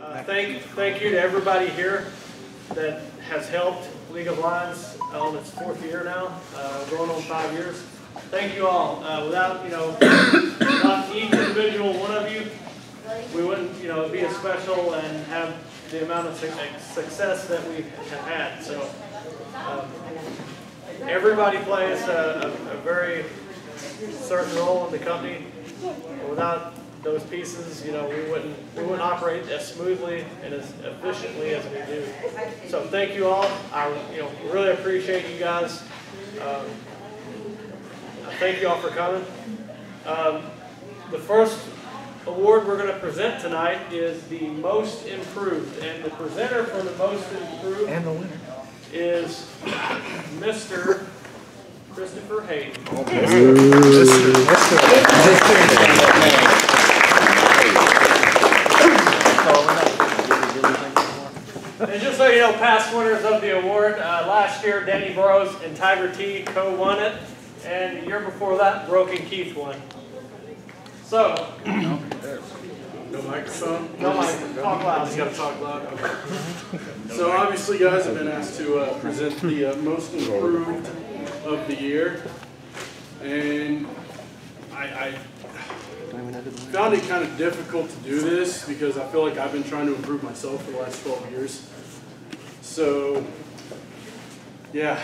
Thank you to everybody here that has helped League of Lions on its 4th year now, going on 5 years. Thank you all. Without without each individual one of you, we wouldn't be as special and have the amount of success that we have had. So everybody plays a very certain role in the company. Without those pieces, we wouldn't operate as smoothly and as efficiently as we do. So thank you all. I really appreciate you guys. Thank you all for coming. The first award we're going to present tonight is the Most Improved, and the presenter for the Most Improved and the winner is Mr. Christopher Hayden. And just so you know, past winners of the award, last year Danny Burrows and Tiger T co-won it, and the year before that BROKENKEITH won. So, no microphone? No microphone. Talk loud. Just gotta talk loud. Okay. So obviously, guys, I've been asked to present the Most Improved of the year, and I found it kind of difficult to do this because I feel like I've been trying to improve myself for the last 12 years. So, yeah.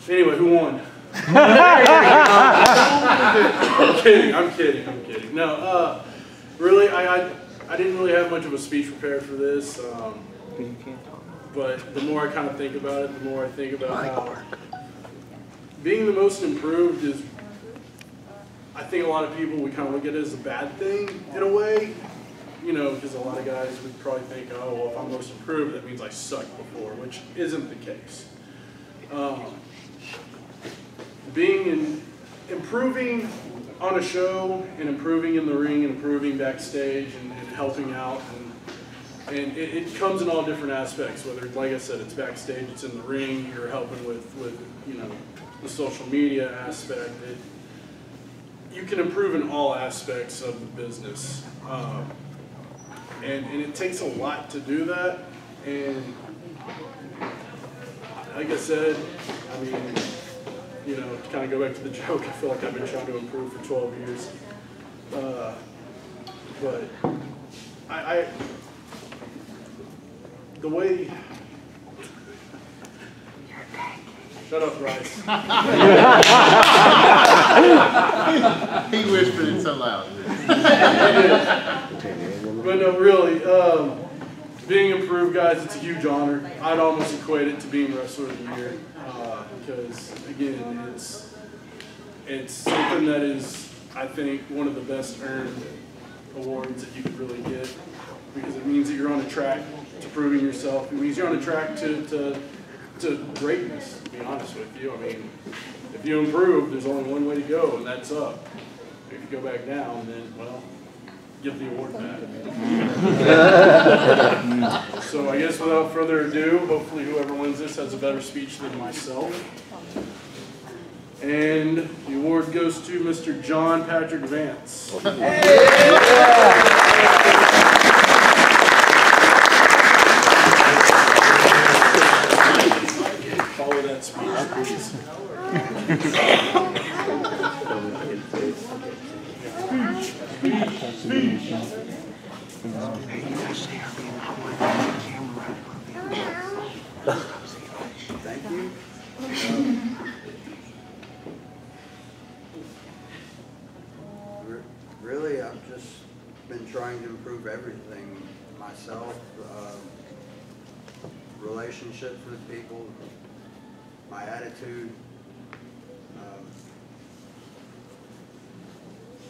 Anyway, who won? I'm kidding. No, really, I didn't really have much of a speech prepared for this. But the more I kind of think about it, the more I think about how being the most improved is, I think a lot of people would kind of look at it as a bad thing in a way, because a lot of guys would probably think, oh, well, if I'm most improved, that means I sucked before, which isn't the case. Improving on a show and improving in the ring and improving backstage and helping out, and it comes in all different aspects, whether, like I said, it's backstage, it's in the ring, you're helping with the social media aspect. You can improve in all aspects of the business, and it takes a lot to do that. And like I said, I mean, to kind of go back to the joke, I feel like I've been trying to improve for 12 years. But the way... Shut up, Bryce. He whispered it so loud. But no, really, being improved, guys, it's a huge honor. I'd almost equate it to being Wrestler of the Year. Because, again, it's something that is, I think, one of the best earned awards that you could really get, because it means that you're on a track to proving yourself. It means you're on a track to greatness, to be honest with you. I mean, if you improve, there's only one way to go, and that's up. If you go back down, then, well, give the award back. So I guess without further ado, hopefully whoever wins this has a better speech than myself. And the award goes to Mr. John Patrick Vance. Follow that speech, please. Thank you. Really, I've just been trying to improve everything myself, relationships with people, my attitude,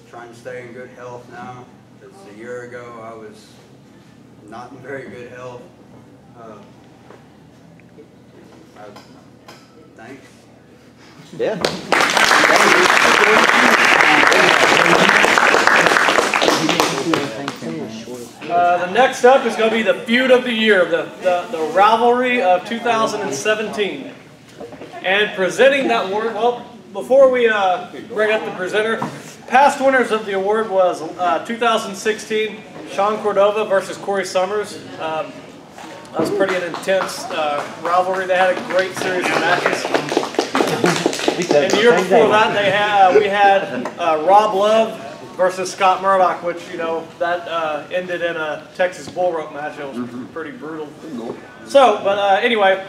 trying to stay in good health now. Because a year ago I was not in very good health. Thanks. Yeah. The next up is going to be the feud of the year, the rivalry of 2017. And presenting that award, well, before we bring up the presenter, past winners of the award was 2016 Sean Cordova versus Corey Summers. That was pretty an intense rivalry. They had a great series of matches. And the year before that, we had Rob Love versus Scott Murdoch, which, you know, that ended in a Texas bull rope match. It was pretty brutal. So, but anyway,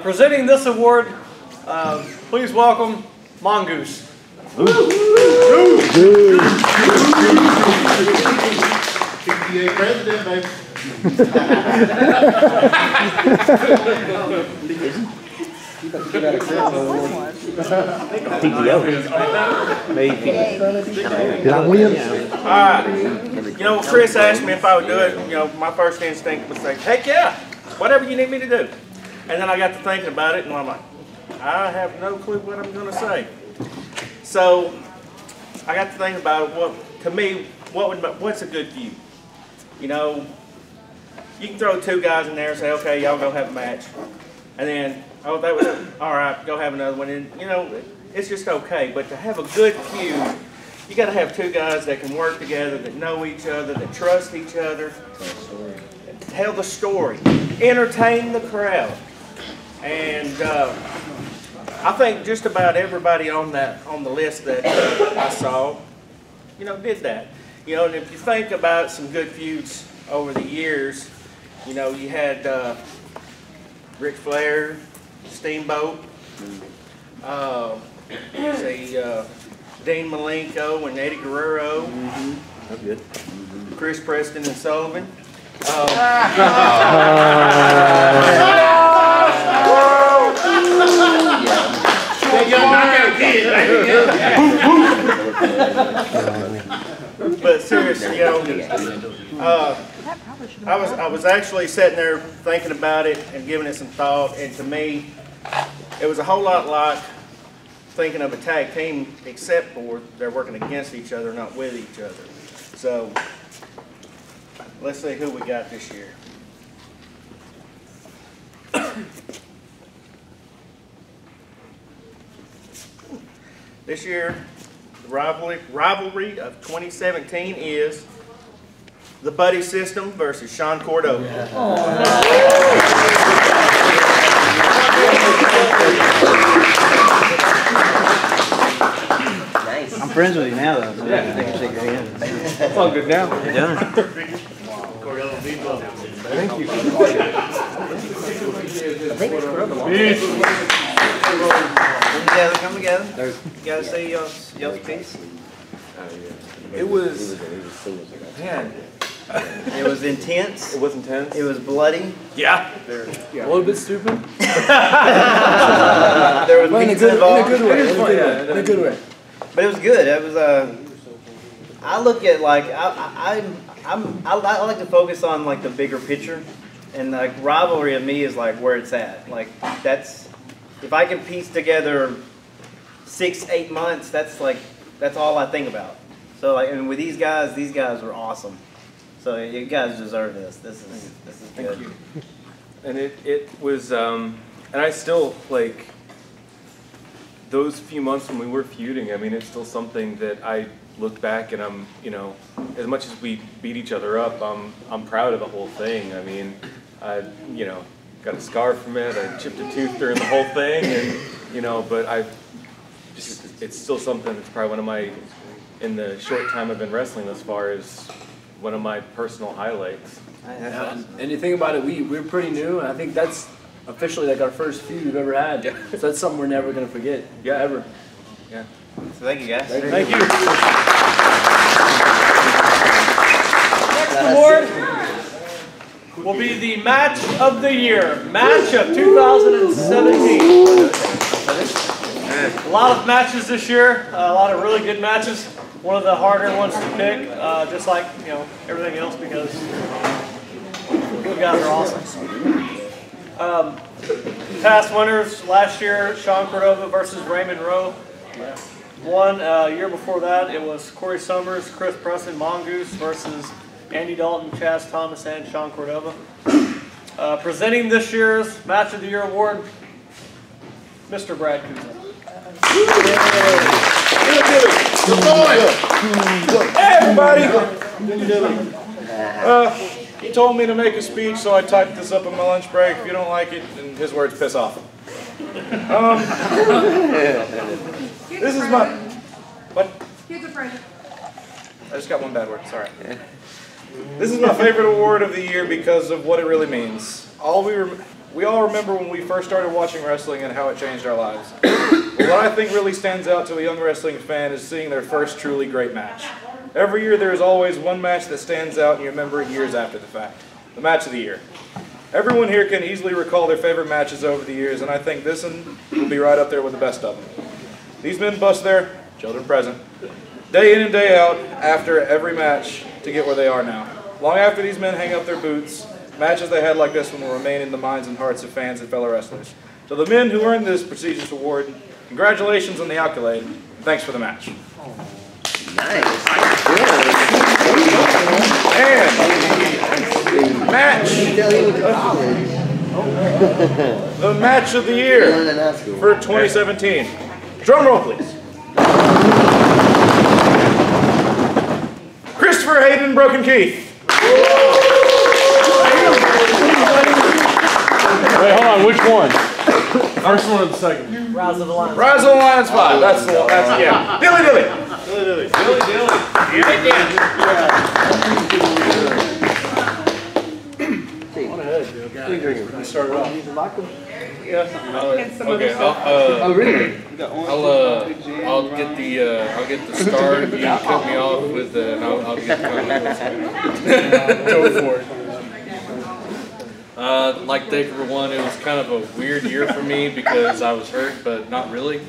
presenting this award, please welcome Mongoose. PTA president, baby. Did I win? You know, Chris asked me if I would do it. You know, my first instinct was like, heck yeah, whatever you need me to do. And then I got to thinking about it, and I'm like, I have no clue what I'm going to say. So I got to think about what, to me, what's a good feud? You know, you can throw two guys in there and say, okay, y'all go have a match. And then, oh, that was, all right, go have another one. And, you know, it's just okay. But to have a good feud, you got to have two guys that can work together, that know each other, that trust each other, tell the story, entertain the crowd. And I think just about everybody on the list that I saw, you know, did that. You know, and if you think about some good feuds over the years, you know, you had Ric Flair, Steamboat, Dean Malenko and Eddie Guerrero, That's good. Chris Preston and Sullivan. But seriously, you know, I was actually sitting there thinking about it and giving it some thought, and to me, it was a whole lot like thinking of a tag team, except for they're working against each other, not with each other. So let's see who we got this year. This year, the rivalry of 2017 is the Buddy System versus Sean Cordova. Yeah. Nice. I'm friends with you now, though. So yeah. They can shake your hand. It's all good now. You're done. Thank you. Come together. You gotta say y'all's piece. It was, man. It was intense. It was intense. It was bloody. Yeah. A little bit stupid. There was beats involved. In a good way. But it was good. It was I look at like I like to focus on like the bigger picture, and like rivalry of me is like where it's at. Like that's if I can piece together 6-8 months, that's all I think about. So like, and with these guys were awesome. So you guys deserve this. This is good. Thank you. And it was and I still like those few months when we were feuding. I mean, it's still something that I look back and I'm, you know, as much as we beat each other up, I'm proud of the whole thing. I mean, I, you know, got a scar from it. I chipped a tooth during the whole thing, and you know, but it's still something that's probably one of my, in the short time I've been wrestling thus far, is one of my personal highlights. Yeah, and you think about it, we're pretty new, and I think that's officially like our first feud we've ever had. Yeah. So that's something we're never gonna forget. Yeah, ever. Yeah. So thank you guys. Thank you. Next award will be the Match of the Year. Match of 2017. A lot of matches this year. A lot of really good matches. One of the harder ones to pick, just like, you know, everything else, because you guys are awesome. Past winners last year: Sean Cordova versus Raymond Rowe. One year before that, it was Corey Summers, Chris Preston, Mongoose versus Andy Dalton, Chaz Thomas, and Sean Cordova. Presenting this year's Match of the Year award, Mr. Brad Kuza. Hey everybody! He told me to make a speech, so I typed this up in my lunch break. If you don't like it, then his words piss off. This is my... What? Here's a present. I just got one bad word, sorry. This is my favorite award of the year because of what it really means. We all remember when we first started watching wrestling and how it changed our lives. But what I think really stands out to a young wrestling fan is seeing their first truly great match. Every year there is always one match that stands out and you remember it years after the fact. The match of the year. Everyone here can easily recall their favorite matches over the years, and I think this one will be right up there with the best of them. These men bust their, children present, day in and day out after every match to get where they are now. Long after these men hang up their boots, matches they had like this one will remain in the minds and hearts of fans and fellow wrestlers. To the men who earned this prestigious award, congratulations on the accolade, and thanks for the match. Nice. And match, the match of the year for 2017. Drum roll, please. Christopher Hayden, BROKENKEITH. Wait, hold on, which one? First one or the second? Rise of the Lions. Rise of the Lions 5. That's the one. That's, yeah. Dilly dilly. Dilly dilly. Dilly dilly. You started off. Okay. Oh, really? I'll get the start. You can cut me off with and I'll get the Go for it. like thank you for one. It was kind of a weird year for me because I was hurt, but not really.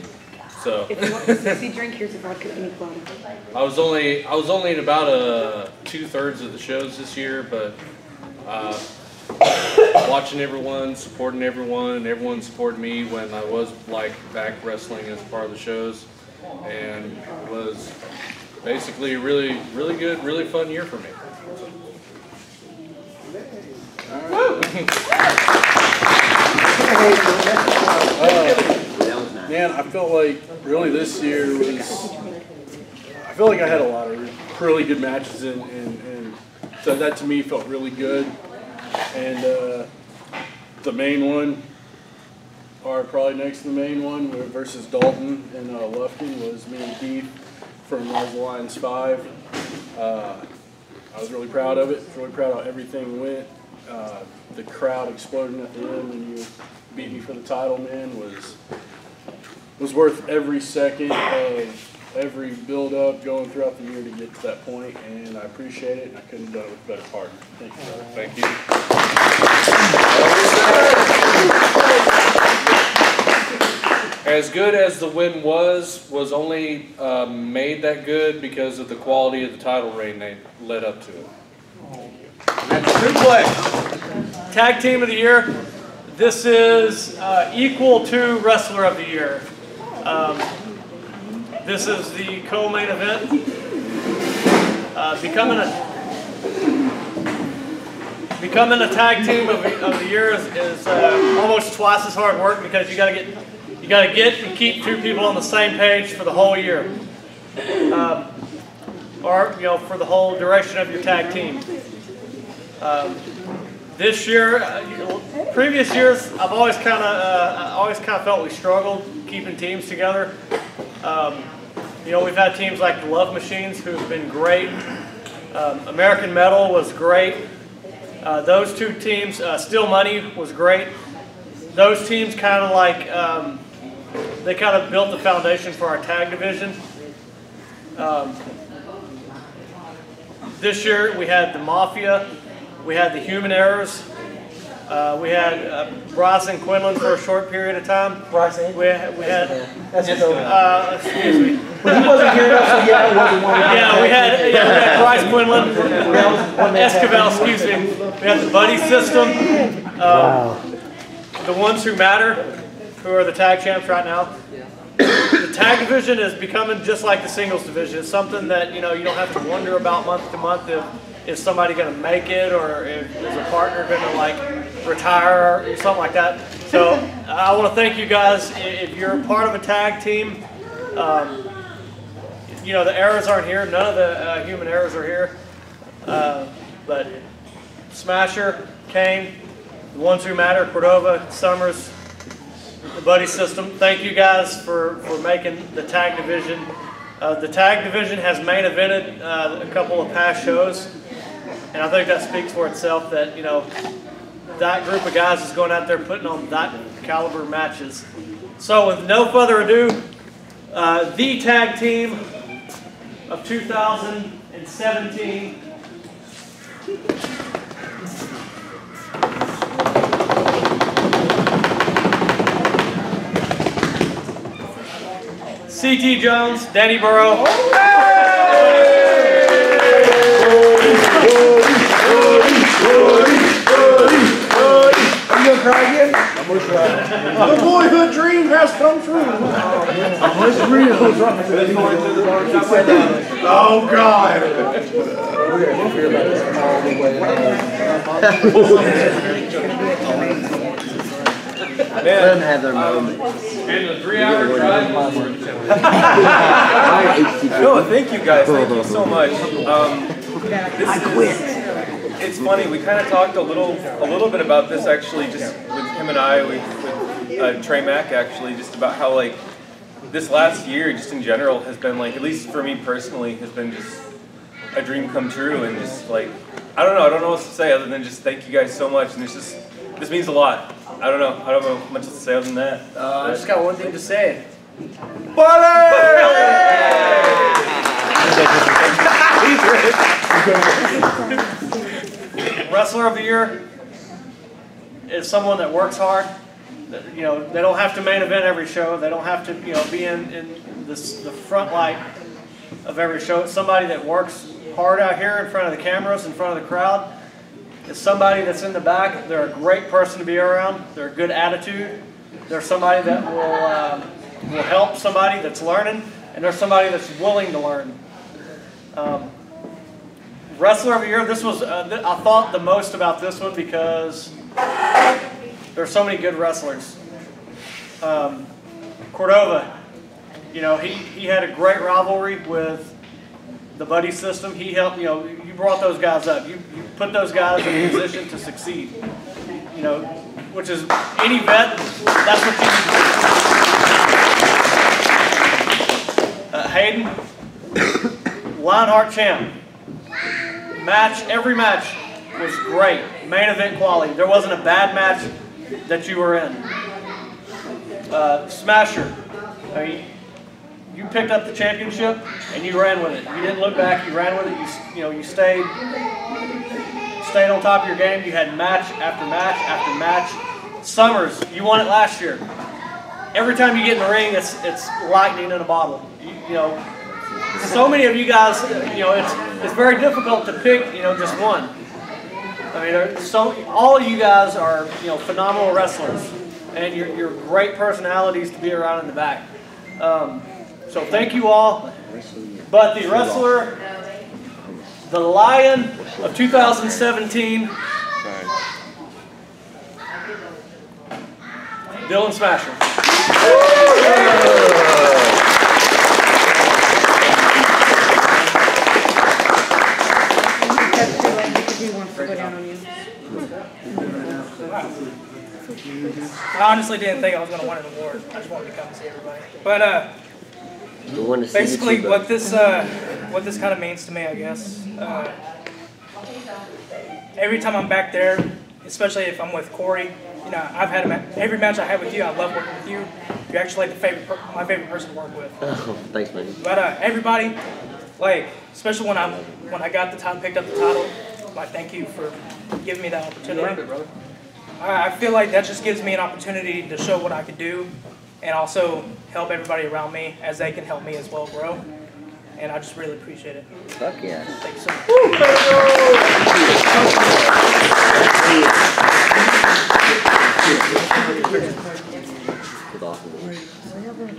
So If you want a sexy drink, here's a vodka pina colada. I was only in about 2/3 of the shows this year, but watching everyone, supporting everyone, and everyone supported me when I was like back wrestling as part of the shows, and it was basically a really good, really fun year for me. Man, I felt like really this year was, I feel like I had a lot of really good matches and so that to me felt really good. And the main one, or probably next to the main one versus Dalton and Lufkin was me and Keith from Rise of the Lions 5. I was really proud of it, really proud of how everything went. The crowd exploding at the end when you beat me for the title, man, was worth every second of every build-up going throughout the year to get to that point, and I appreciate it, and I couldn't have done it with a better partner. Thank you, brother. Thank you. As good as the win was only made that good because of the quality of the title reign they led up to it. Tag Team of the Year. This is equal to Wrestler of the Year. This is the co-main event. Becoming a tag team of the year is almost twice as hard work because you got to get and keep two people on the same page for the whole year, or for the whole duration of your tag team. This year, previous years, I've always kind of felt we struggled keeping teams together. We've had teams like the Love Machines who've been great. American Metal was great. Those two teams, Still Money was great. Those teams kind of like, they kind of built the foundation for our tag division. This year we had the Mafia, we had the Human Errors, we had Bryce and Quinlan for a short period of time. We had excuse me. But he wasn't here, so yeah, it wasn't one. Yeah, we had Bryce Quinlan, Esquivel, excuse me. We had the Buddy System, the Ones Who Matter, who are the tag champs right now. The tag division is becoming just like the singles division. It's something that you don't have to wonder about month to month if somebody's going to make it or if there's a partner going to like retire or something like that. So I want to thank you guys. If you're a part of a tag team, you know, the errors aren't here. None of the human errors are here. But Smasher, Kane, the ones who matter, Cordova, Summers, the buddy system. Thank you guys for making the tag division. The tag division has main evented a couple of past shows, and I think that speaks for itself that, you know, that group of guys is going out there putting on that caliber matches. So with no further ado, the tag team of 2017. CT Jones, Danny Burrow. You gonna cry again? The boyhood dream has come true. It's real. Oh God. Let them have their moment. And the 3-hour drive. No, thank you guys. Thank you so much. It's funny. We kind of talked a little bit about this actually, just with him and I, with Trey Mack actually, just about how like this last year, just in general, has been like, at least for me personally, has been just a dream come true, and just like I don't know what to say other than just thank you guys so much, and this means a lot. I don't know much to say other than that. I just got one thing to say. Wrestler of the Year is someone that works hard. You know, they don't have to main event every show. They don't have to, you know, be in the front light of every show. It's somebody that works hard out here in front of the cameras, in front of the crowd. It's somebody that's in the back. They're a great person to be around. They're a good attitude. They're somebody that will help somebody that's learning, and they're somebody that's willing to learn. Wrestler of the Year, this was, I thought the most about this one because there's so many good wrestlers. Cordova, you know, he had a great rivalry with the buddy system. He helped, you know, you brought those guys up. You put those guys in a position to succeed. You know, which is any vet, that's what you do. Hayden, Lionheart champ. Every match was great. Main event quality. There wasn't a bad match that you were in. Smasher. I mean, you picked up the championship and you ran with it. You didn't look back. You ran with it. You stayed on top of your game. You had match after match after match. Summers, you won it last year. Every time you get in the ring, it's lightning in a bottle. You know, so many of you guys, you know, it's very difficult to pick, you know, just one. I mean, all of you guys are, you know, phenomenal wrestlers, and you're great personalities to be around in the back. So thank you all. But the wrestler, the Lion of 2017, Dylan Smasher. I honestly didn't think I was going to win an award. I just wanted to come and see everybody. But basically, what this kind of means to me, I guess. Every time I'm back there, especially if I'm with Corey, you know, I've had every match I had with you. I love working with you. You're actually like my favorite person to work with. Oh, thanks, man. But everybody, like, especially when I got the title, picked up the title, like, thank you for giving me that opportunity. You earned it, brother. I feel like that just gives me an opportunity to show what I could do, and also help everybody around me as they can help me as well grow. And I just really appreciate it. Fuck yeah. Thank you so much.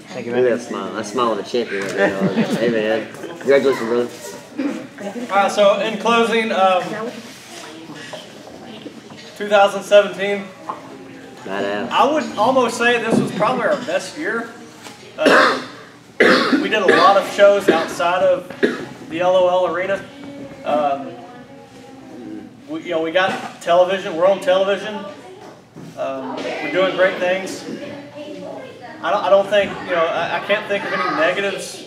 Thank you, man. Look at that smile. I smile with a champion right now. Hey, man. Congratulations, brother. All right, so in closing, 2017, Badass. I would almost say this was probably our best year. we did a lot of shows outside of the LOL arena. We got television. We're on television. We're doing great things. I don't think, I can't think of any negatives,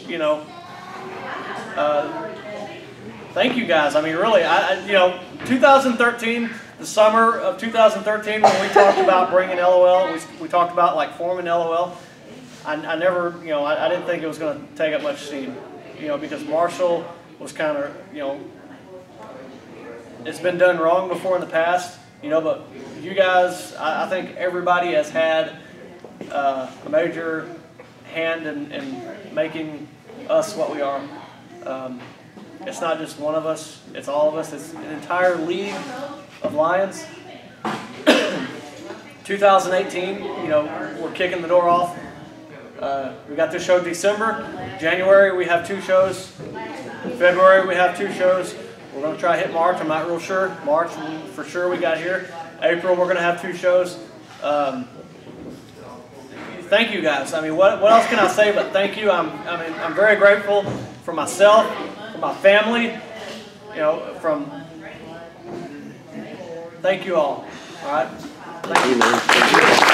thank you guys. I mean, really, 2013, the summer of 2013, when we talked about bringing LOL, we talked about like forming LOL. I never, I didn't think it was going to take up much steam, because Marshall was kind of, it's been done wrong before in the past, but you guys, I think everybody has had a major hand in making us what we are. It's not just one of us, it's all of us. It's an entire league of Lions. 2018, we're kicking the door off. We got this show December. January, we have 2 shows. February, we have 2 shows. We're going to try to hit March. I'm not real sure. March, for sure, we got here. April, we're going to have 2 shows. Thank you, guys. I mean, what else can I say but thank you? I'm very grateful for myself, for my family, thank you all. All right? Thank you.